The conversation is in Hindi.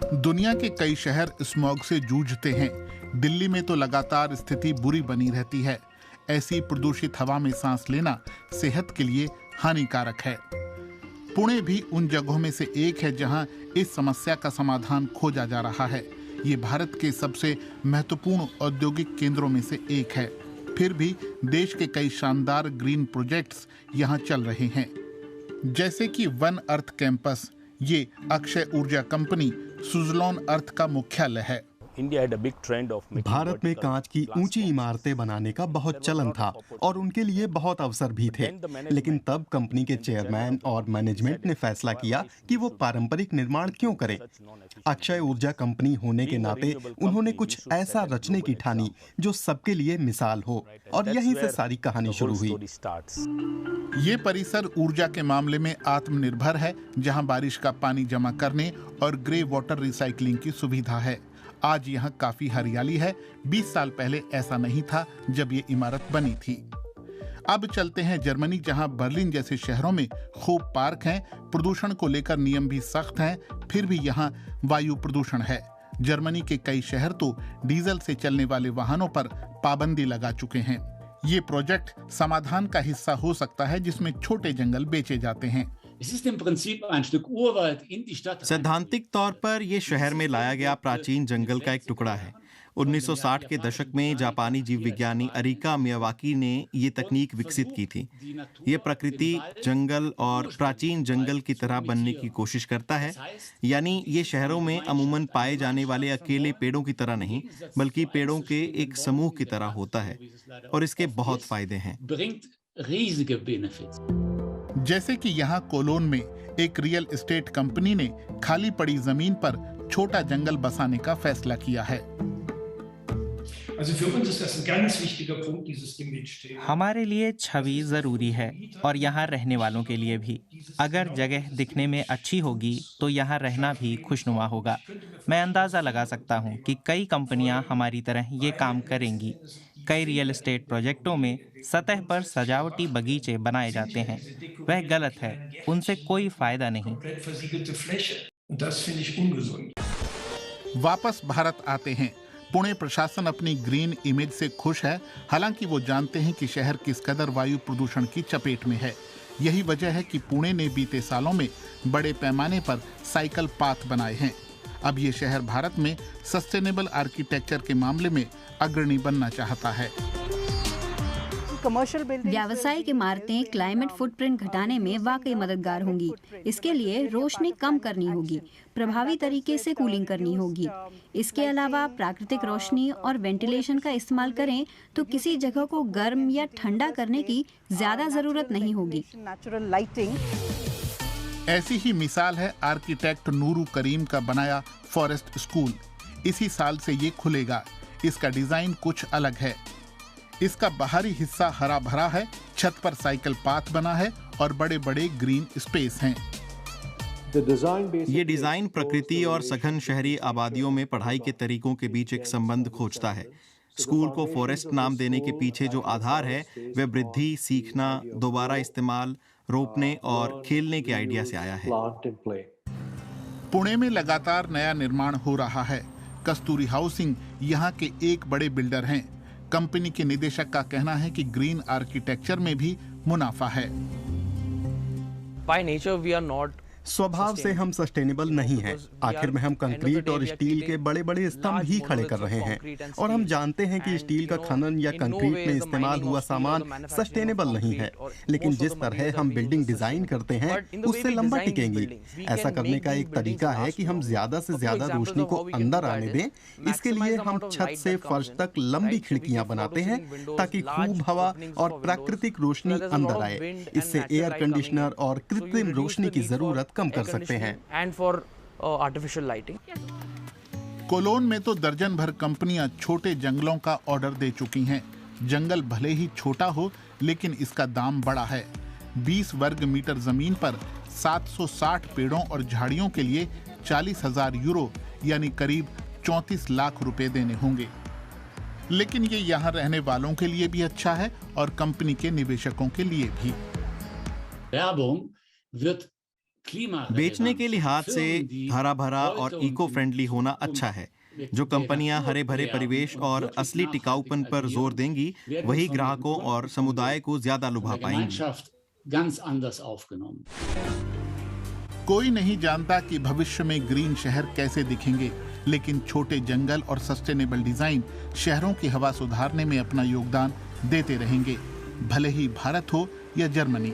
दुनिया के कई शहर स्मॉग से जूझते हैं। दिल्ली में तो लगातार स्थिति बुरी बनी रहती है। ऐसी प्रदूषित हवा में सांस लेना सेहत के लिए हानिकारक है। पुणे भी उन जगहों में से एक है जहां इस समस्या का समाधान खोजा जा रहा है। ये भारत के सबसे महत्वपूर्ण औद्योगिक केंद्रों में से एक है। फिर भी देश के कई शानदार ग्रीन प्रोजेक्ट्स यहाँ चल रहे हैं, जैसे कि वन अर्थ कैंपस। ये अक्षय ऊर्जा कंपनी सुज़लोन अर्थ का मुख्यालय है। भारत में कांच की ऊंची इमारतें बनाने का बहुत चलन था और उनके लिए बहुत अवसर भी थे, लेकिन तब कंपनी के चेयरमैन और मैनेजमेंट ने फैसला किया कि वो पारंपरिक निर्माण क्यों करें। अक्षय ऊर्जा कंपनी होने के नाते उन्होंने कुछ ऐसा रचने की ठानी जो सबके लिए मिसाल हो, और यहीं से सारी कहानी शुरू हुई। ये परिसर ऊर्जा के मामले में आत्मनिर्भर है, जहां बारिश का पानी जमा करने और ग्रे वाटर रिसाइकलिंग की सुविधा है। आज यहाँ काफी हरियाली है। 20 साल पहले ऐसा नहीं था जब ये इमारत बनी थी। अब चलते हैं जर्मनी, जहाँ बर्लिन जैसे शहरों में खूब पार्क हैं। प्रदूषण को लेकर नियम भी सख्त हैं, फिर भी यहाँ वायु प्रदूषण है। जर्मनी के कई शहर तो डीजल से चलने वाले वाहनों पर पाबंदी लगा चुके हैं। ये प्रोजेक्ट समाधान का हिस्सा हो सकता है, जिसमें छोटे जंगल बेचे जाते हैं। सैद्धांतिक तौर पर यह शहर में लाया गया प्राचीन जंगल का एक टुकड़ा है। 1960 के दशक में जापानी जीव विज्ञानी अरिका मियावाकी ने ये तकनीक विकसित की थी। ये प्रकृति जंगल और प्राचीन जंगल की तरह बनने की कोशिश करता है, यानी ये शहरों में अमूमन पाए जाने वाले अकेले पेड़ों की तरह नहीं, बल्कि पेड़ों के एक समूह की तरह होता है, और इसके बहुत फायदे हैं। जैसे कि यहाँ कोलोन में एक रियल एस्टेट कंपनी ने खाली पड़ी जमीन पर छोटा जंगल बसाने का फैसला किया है। हमारे लिए छवि जरूरी है, और यहाँ रहने वालों के लिए भी। अगर जगह दिखने में अच्छी होगी तो यहाँ रहना भी खुशनुमा होगा। मैं अंदाजा लगा सकता हूँ कि कई कंपनियाँ हमारी तरह ये काम करेंगी। कई रियल एस्टेट प्रोजेक्टों में सतह पर सजावटी बगीचे बनाए जाते हैं। वह गलत है, उनसे कोई फायदा नहीं। वापस भारत आते हैं। पुणे प्रशासन अपनी ग्रीन इमेज से खुश है, हालांकि वो जानते हैं कि शहर किस कदर वायु प्रदूषण की चपेट में है। यही वजह है कि पुणे ने बीते सालों में बड़े पैमाने पर साइकिल पाथ बनाए हैं। अब ये शहर भारत में सस्टेनेबल आर्किटेक्चर के मामले में अग्रणी बनना चाहता है। व्यावसायिक इमारतें क्लाइमेट फुटप्रिंट घटाने में वाकई मददगार होंगी। इसके लिए रोशनी कम करनी होगी, प्रभावी तरीके से कूलिंग करनी होगी। इसके अलावा प्राकृतिक रोशनी और वेंटिलेशन का इस्तेमाल करें तो किसी जगह को गर्म या ठंडा करने की ज्यादा जरूरत नहीं होगी। ऐसी ही मिसाल है आर्किटेक्ट नूरू करीम का बनाया फॉरेस्ट स्कूल। इसी साल से ये खुलेगा। इसका डिजाइन कुछ अलग है। इसका बाहरी हिस्सा हरा भरा है, छत पर साइकिल पाथ बना है और बड़े बड़े ग्रीन स्पेस हैं। ये डिजाइन प्रकृति और सघन शहरी आबादियों में पढ़ाई के तरीकों के बीच एक संबंध खोजता है। स्कूल को फॉरेस्ट नाम देने के पीछे जो आधार है वह वृद्धि, सीखना, दोबारा इस्तेमाल, रोपने और खेलने के आइडिया से आया है। पुणे में लगातार नया निर्माण हो रहा है। कस्तूरी हाउसिंग यहाँ के एक बड़े बिल्डर हैं। कंपनी के निदेशक का कहना है कि ग्रीन आर्किटेक्चर में भी मुनाफा है। By nature, we are not स्वभाव से हम सस्टेनेबल नहीं हैं। आखिर में हम कंक्रीट और स्टील के बड़े बड़े स्तंभ ही खड़े कर रहे हैं, और हम जानते हैं कि स्टील का खनन या कंक्रीट में इस्तेमाल हुआ सामान सस्टेनेबल नहीं है। लेकिन जिस तरह हम बिल्डिंग डिजाइन करते हैं उससे लंबा टिकेंगी। ऐसा करने का एक तरीका है कि हम ज्यादा से ज्यादा रोशनी को अंदर आने दें। इसके लिए हम छत से फर्श तक लंबी खिड़कियां बनाते हैं ताकि खूब हवा और प्राकृतिक रोशनी अंदर आए। इससे एयर कंडीशनर और कृत्रिम रोशनी की जरूरत कम कर सकते हैं। and for artificial lighting. Cologne में तो दर्जन भर कंपनियां छोटे जंगलों का ऑर्डर दे चुकी हैं। जंगल भले ही छोटा हो, लेकिन इसका दाम बड़ा है। 20 वर्ग मीटर जमीन पर 760 पेड़ों और झाड़ियों के लिए 40,000 यूरो यानी करीब 34 लाख रुपए देने होंगे। लेकिन ये यहाँ रहने वालों के लिए भी अच्छा है और कंपनी के निवेशकों के लिए भी। बेचने के लिहाज से हरा भरा और इको फ्रेंडली होना अच्छा है। जो कंपनियां हरे भरे परिवेश और असली टिकाऊपन पर जोर देंगी, वही ग्राहकों और समुदाय को ज्यादा लुभा पाएंगी। कोई नहीं जानता कि भविष्य में ग्रीन शहर कैसे दिखेंगे, लेकिन छोटे जंगल और सस्टेनेबल डिजाइन शहरों की हवा सुधारने में अपना योगदान देते रहेंगे, भले ही भारत हो या जर्मनी।